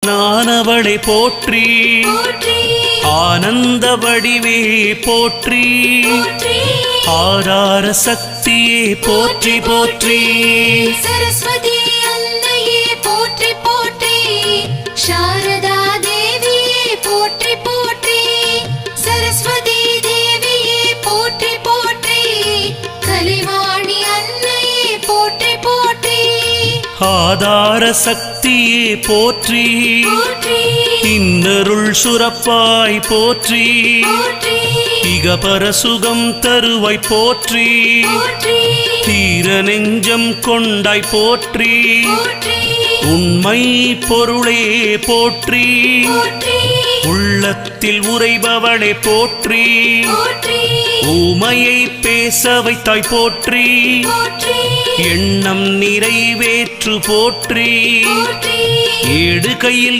நானவளை போற்றி ஆனந்த வடிவே போற்றி ஆதார சக்தியே போற்றி போற்றி சரஸ்வதி அன்னையே போற்றி போற்றி சாரதா தேவியே போற்றி போற்றி சரஸ்வதி தேவியே போற்றி போற்றி கலைவாணி அன்னையே போற்றி போற்றி ஆதார சக்தியே போற்றி இன்னருள் சுரப்பாய் போற்றி இகபர சுகம் தருவாய் போற்றி தீர நெஞ்சம் கொண்டாய் போற்றி உண்மை பொருளே போற்றி உள்ளத்தில் உறைபவளே போற்றி ஊமையை பேச வைத்தாய் போற்றி எண்ணம் நிறைவேற்று போற்றி ஏடு கையில்